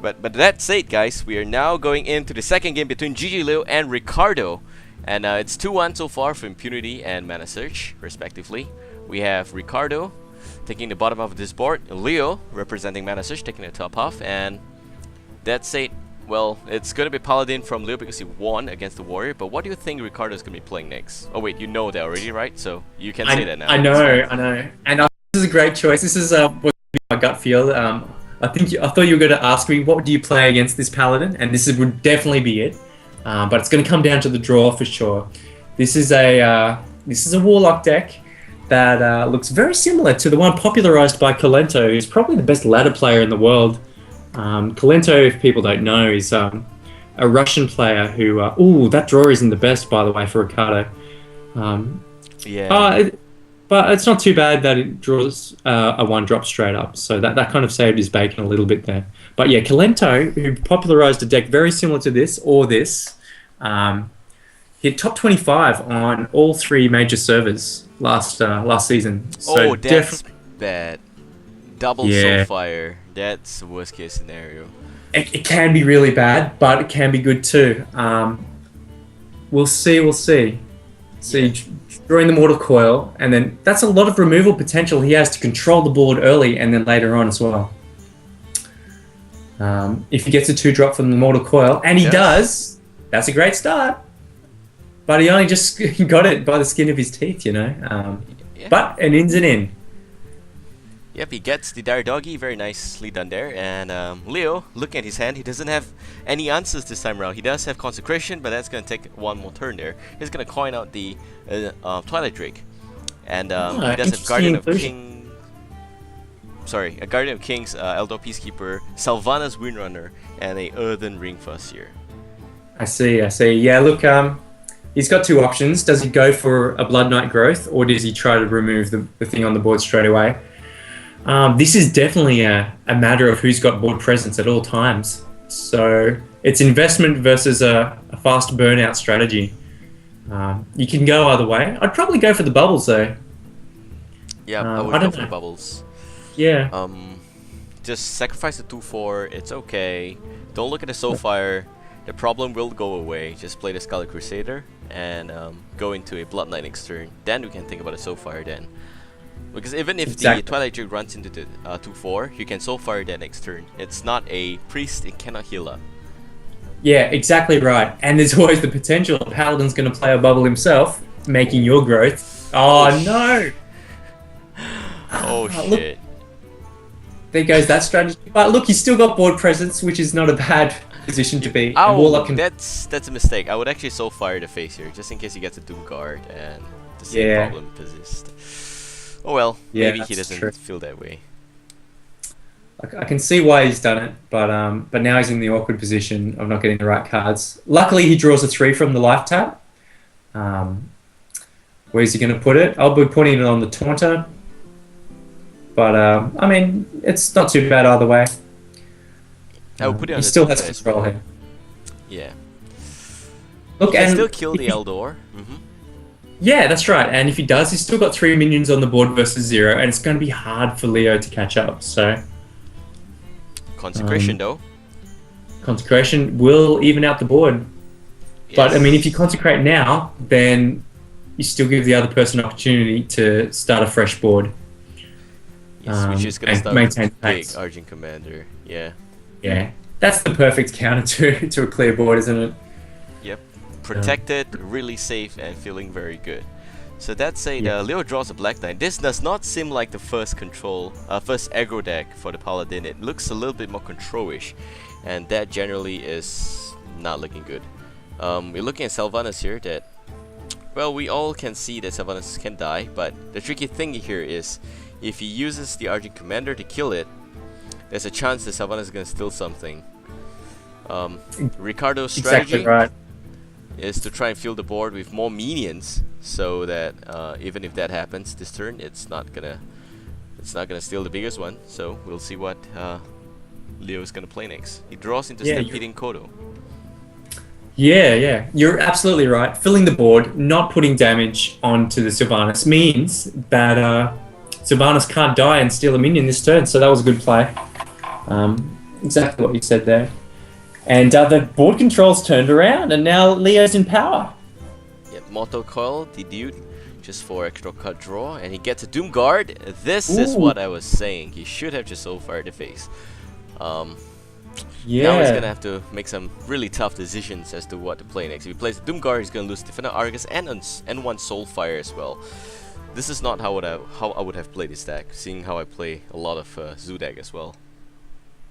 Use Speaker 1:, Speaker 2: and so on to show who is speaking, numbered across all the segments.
Speaker 1: But that said, guys, we are now going into the second game between GGLeo and Rickardo. And it's 2-1 so far for Impunity and ManaSurge, respectively. We have Rickardo taking the bottom half of this board, Leo representing ManaSurge taking the top half, and that said, well, it's going to be Paladin from Leo because he won against the Warrior, but what do you think Rickardo is going to be playing next? Oh wait, you know that already, right? So you can say that now.
Speaker 2: I know. And this is a great choice. This is what my gut feel. I thought you were going to ask me, what do you play against this Paladin? And would definitely be it. But it's going to come down to the draw for sure. This is a Warlock deck that looks very similar to the one popularized by Kolento, who's probably the best ladder player in the world. Kolento, if people don't know, is a Russian player who... that draw isn't the best, by the way, for Rickardo. But it's not too bad that it draws a 1-drop straight up, so that kind of saved his bacon a little bit there. But yeah, Kolento, who popularized a deck very similar to this, hit top 25 on all 3 major servers last season. So
Speaker 1: that's bad. Double Soulfire. That's the worst case scenario.
Speaker 2: It can be really bad, but it can be good too. We'll see. Drawing the Mortal Coil, and then that's a lot of removal potential he has to control the board early and then later on as well. If he gets a 2-drop from the Mortal Coil, and he does, that's a great start. But he only just got it by the skin of his teeth, you know. But an in's an in.
Speaker 1: Yep, he gets the Dire Doggy, very nicely done there. And Leo, looking at his hand, he doesn't have any answers this time around. He does have Consecration, but that's going to take one more turn there. He's going to coin out the Twilight Drake. And he does have Guardian of King... Sorry, a Guardian of Kings, Eldor Peacekeeper, Sylvanas Windrunner, and a Earthen Ring Fuss here. I see.
Speaker 2: Yeah, look, he's got 2 options. Does he go for a Blood Knight Growth, or does he try to remove the thing on the board straight away? This is definitely a matter of who's got board presence at all times. So it's investment versus a fast burnout strategy. You can go either way. I'd probably go for the bubbles though.
Speaker 1: Yeah, I would go for the bubbles.
Speaker 2: Yeah.
Speaker 1: Just sacrifice the 2/4. It's okay. Don't look at the Soulfire. The problem will go away. Just play the Scarlet Crusader and go into a Blood Knight next turn. Then we can think about a Soulfire then. Because even if the Twilight Drake runs into the 2/4, you can Soulfire that next turn. It's not a priest, it cannot heal up.
Speaker 2: Yeah, exactly right. And there's always the potential Paladin's going to play a bubble himself, making your growth. Oh no!
Speaker 1: Oh shit.
Speaker 2: Look, there goes that strategy. But look, he's still got board presence, which is not a bad position to be.
Speaker 1: That's a mistake. I would actually Soulfire the face here, just in case he gets a Doom Guard and the same problem persists. Oh well, maybe he doesn't feel that way.
Speaker 2: I can see why he's done it, but now he's in the awkward position of not getting the right cards. Luckily, he draws a 3 from the life tap. Where's he going to put it? I'll be putting it on the Taunter. But, I mean, it's not too bad either way.
Speaker 1: I would put it on
Speaker 2: he still has control here.
Speaker 1: Yeah.
Speaker 2: Look,
Speaker 1: he can still kill the Eldor.
Speaker 2: Yeah, that's right. And if he does, he's still got 3 minions on the board versus 0, and it's going to be hard for Leo to catch up. So,
Speaker 1: Consecration though.
Speaker 2: Consecration will even out the board. Yes. But I mean, if you consecrate now, then you still give the other person an opportunity to start a fresh board.
Speaker 1: Yes, which is going to start with a big Argent Commander. Yeah.
Speaker 2: Yeah, that's the perfect counter to a clear board, isn't it?
Speaker 1: Yep. Protected, really safe, and feeling very good. So that's Leo draws a Black Knight. This does not seem like the first aggro deck for the Paladin. It looks a little bit more control-ish, and that generally is not looking good. We're looking at Sylvanas here that, well, we all can see that Sylvanas can die, but the tricky thing here is if he uses the Argent Commander to kill it, there's a chance that Sylvanas is going to steal something. Rickardo's strategy is to try and fill the board with more minions, so that even if that happens this turn, it's not gonna steal the biggest one. So we'll see what Leo is gonna play next. He draws into Stampeding Kodo.
Speaker 2: Yeah, you're absolutely right. Filling the board, not putting damage onto the Sylvanas means that Sylvanas can't die and steal a minion this turn. So that was a good play. exactly what you said there. And the board controls turned around, and now Leo's in power.
Speaker 1: Yep, Mortal Coil, the dude, just for extra card draw, and he gets a Doom Guard. This is what I was saying. He should have just Soulfire the face. Now he's gonna have to make some really tough decisions as to what to play next. If he plays the Doom Guard, he's gonna lose Defender Argus and one Soulfire as well. This is not how I would have played this deck, seeing how I play a lot of Zoo deck as well.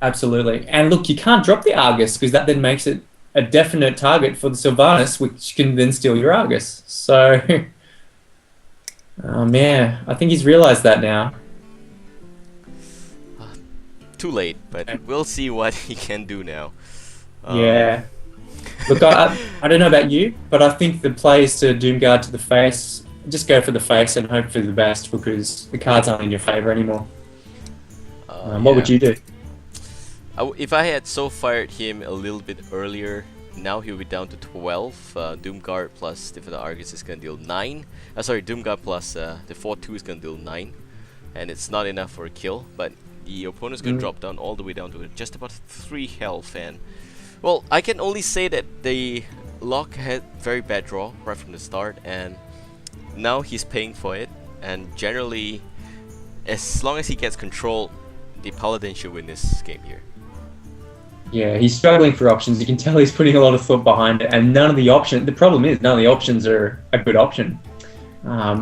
Speaker 2: Absolutely. And look, you can't drop the Argus, because that then makes it a definite target for the Sylvanas, which can then steal your Argus. So, man, I think he's realised that now.
Speaker 1: Too late, but we'll see what he can do now.
Speaker 2: Yeah. Look, I don't know about you, but I think the play is to Doomguard to the face. Just go for the face and hope for the best, because the cards aren't in your favour anymore. What would you do?
Speaker 1: If I had Soulfired him a little bit earlier, now he'll be down to 12. Doomguard plus Defender Argus is gonna deal 9. Doomguard plus the 4/2 is gonna deal 9. And it's not enough for a kill, but the opponent's gonna drop down all the way down to just about 3 health. And well, I can only say that the Lock had very bad draw right from the start, and now he's paying for it. And generally, as long as he gets control, the Paladin should win this game here.
Speaker 2: Yeah, he's struggling for options. You can tell he's putting a lot of thought behind it, and the problem is none of the options are a good option.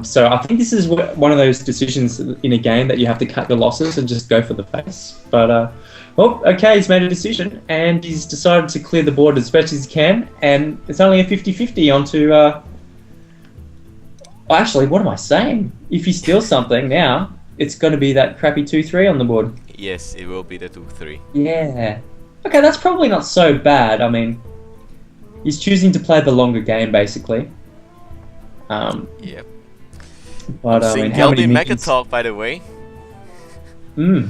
Speaker 2: So I think this is one of those decisions in a game that you have to cut your losses and just go for the face. But, well, okay, he's made a decision, and he's decided to clear the board as best as he can, and it's only a 50-50 onto... Actually, what am I saying? If he steals something now, it's going to be that crappy 2-3 on the board.
Speaker 1: Yes, it will be the 2-3.
Speaker 2: Yeah. Okay, that's probably not so bad. I mean, he's choosing to play the longer game, basically.
Speaker 1: Yep.
Speaker 2: But I mean,
Speaker 1: Galbi Mecha Talk, by the way.
Speaker 2: Hmm.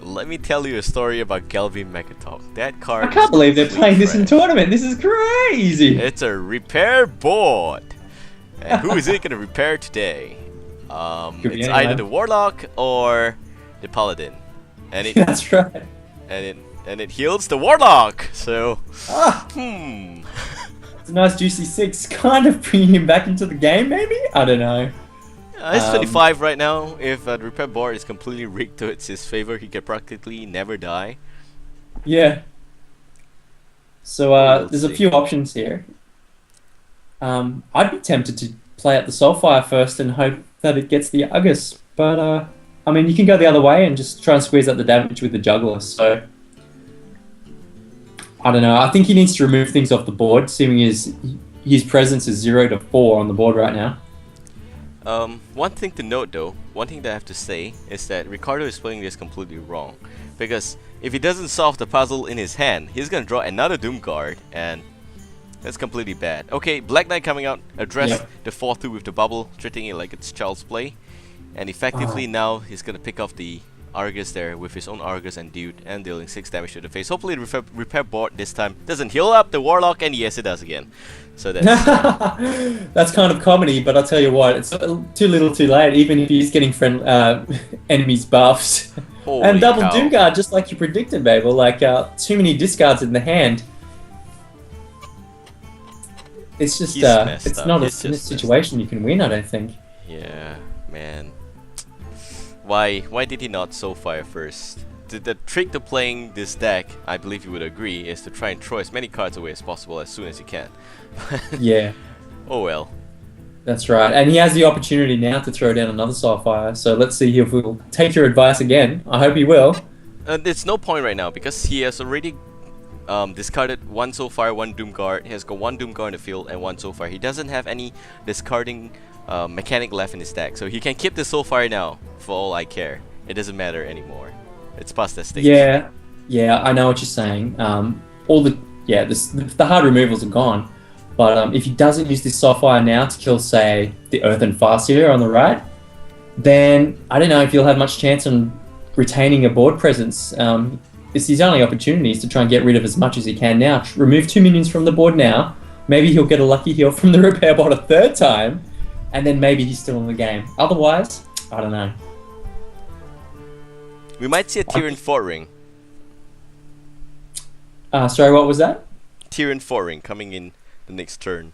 Speaker 1: Let me tell you a story about Galbi Mecha Talk. That card.
Speaker 2: I can't believe they're playing this in tournament. This is crazy.
Speaker 1: It's a repair board. And who is it gonna repair today? It's either the Warlock or the Paladin. And it
Speaker 2: That's right.
Speaker 1: And it heals the Warlock. So
Speaker 2: It's a nice juicy 6, kind of bringing him back into the game, maybe? I don't know.
Speaker 1: He's 25 right now. If the repair board is completely rigged to his favor, he can practically never die.
Speaker 2: Yeah. So there's a few options here. I'd be tempted to play out the Soulfire first and hope that it gets the Argus. But, I mean, you can go the other way and just try and squeeze out the damage with the Juggler. So, I don't know. I think he needs to remove things off the board, seeing his presence is 0 to 4 on the board right now.
Speaker 1: One thing to note though, one thing that I have to say is that Rickardo is playing this completely wrong. Because if he doesn't solve the puzzle in his hand, he's gonna draw another Doom Guard, and that's completely bad. Okay, Black Knight coming out, addressed the 4-2 with the bubble, treating it like it's child's play. And effectively now he's gonna pick off the Argus there with his own Argus and Dude, and dealing 6 damage to the face. Hopefully the repair board this time doesn't heal up the Warlock, and yes, it does again. So that's
Speaker 2: that's kind of comedy, but I'll tell you what, it's too little too late, even if he's getting enemies buffs. And double Doomguard, just like you predicted, Babel. Like, too many discards in the hand. It's just, it's not a situation you can win, I don't think.
Speaker 1: Yeah, man. Why did he not Soulfire first? The trick to playing this deck, I believe you would agree, is to try and throw as many cards away as possible as soon as you can.
Speaker 2: Yeah.
Speaker 1: Oh well.
Speaker 2: That's right. And he has the opportunity now to throw down another Soulfire, so let's see if he'll take your advice again. I hope he will.
Speaker 1: There's no point right now, because he has already discarded 1 Soulfire, 1 Doomguard. He has got 1 Doomguard in the field and 1 Soulfire. He doesn't have any discarding mechanic left in his deck, so he can keep the Soulfire now, for all I care. It doesn't matter anymore. It's past that stage.
Speaker 2: Yeah, I know what you're saying. The hard removals are gone, but if he doesn't use this Soulfire now to kill, say, the Earth and Farseer on the right, then I don't know if he'll have much chance on retaining a board presence. It's his only opportunities to try and get rid of as much as he can now. Remove 2 minions from the board now. Maybe he'll get a lucky heal from the repair bot a 3rd time, and then maybe he's still in the game. Otherwise, I don't know.
Speaker 1: We might see a Tyrion 4 ring.
Speaker 2: Sorry, what was that?
Speaker 1: Tyrion 4-ring coming in the next turn.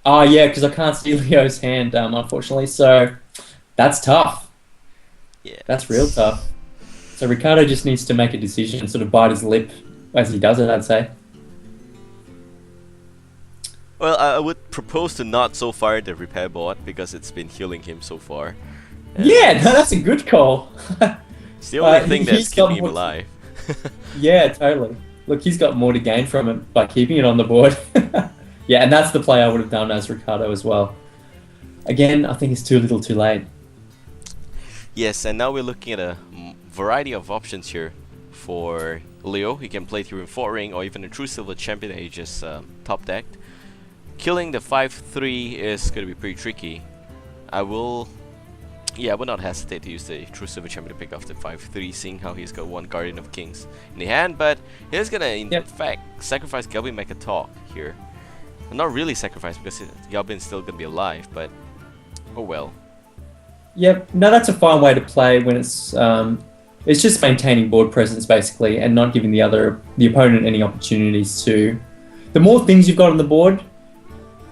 Speaker 2: Oh, yeah, because I can't see Leo's hand, unfortunately. So that's tough.
Speaker 1: Yeah.
Speaker 2: That's real tough. So Rickardo just needs to make a decision and sort of bite his lip as he does it, I'd say.
Speaker 1: Well, I would propose to not so far the repair bot because it's been healing him so far. And
Speaker 2: Yeah, no, that's a good call.
Speaker 1: it's the only thing that's
Speaker 2: he's got
Speaker 1: keeping him
Speaker 2: more-
Speaker 1: alive.
Speaker 2: Yeah, totally. Look, he's got more to gain from it by keeping it on the board. Yeah, and that's the play I would have done as Rickardo as well. Again, I think it's too little too late.
Speaker 1: Yes, and now we're looking at a variety of options here for Leo. He can play through in 4-ring or even a True Silver Champion that he just top decked. Killing the 5-3 is going to be pretty tricky. I will not hesitate to use the True Silver Champion to pick off the 5-3, seeing how he's got one Guardian of Kings in the hand, but he's going to in fact sacrifice Galbi Make a Talk here. Not really sacrifice because Galbin's still going to be alive, but oh well.
Speaker 2: Yep, no, that's a fine way to play when it's just maintaining board presence basically, and not giving the opponent any opportunities to. The more things you've got on the board,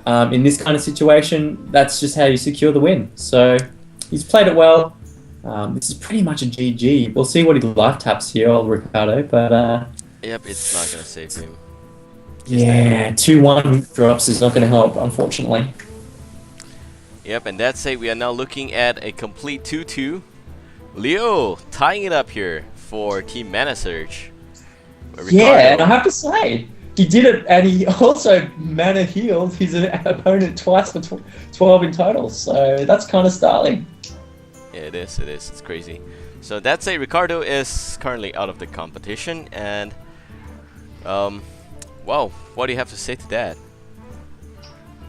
Speaker 2: in this kind of situation, that's just how you secure the win. So he's played it well. This is pretty much a GG. We'll see what he life taps here, old Rickardo, but
Speaker 1: Yep, it's not going to save him.
Speaker 2: yeah, 2-1 drops is not going to help, unfortunately.
Speaker 1: Yep, and that's it. We are now looking at a complete 2-2. Leo tying it up here for Team ManaSurge.
Speaker 2: Yeah, and I have to say, he did it, and he also mana healed his opponent twice for 12 in total, so that's kind of styling.
Speaker 1: Yeah, it is. It's crazy. So that's it. Rickardo is currently out of the competition, and wow, what do you have to say to that?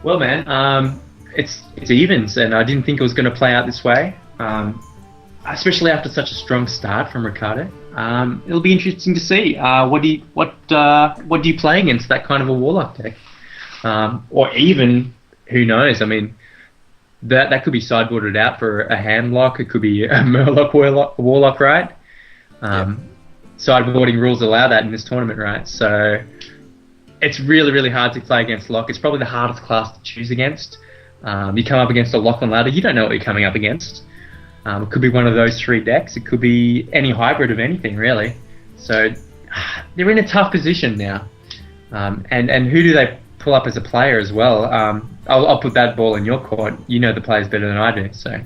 Speaker 2: Well, man, it's evens, and I didn't think it was going to play out this way, especially after such a strong start from Rickardo. It'll be interesting to see. What do you play against that kind of a Warlock deck, or even who knows? I mean, that could be sideboarded out for a handlock. It could be a Murloc Warlock, right? Sideboarding rules allow that in this tournament, right? So it's really, really hard to play against Lock. It's probably the hardest class to choose against. You come up against a Lock on ladder, you don't know what you're coming up against. It could be one of those 3 decks. It could be any hybrid of anything, really. So they're in a tough position now. And who do they pull up as a player as well? I'll put that ball in your court. You know the players better than I do, so...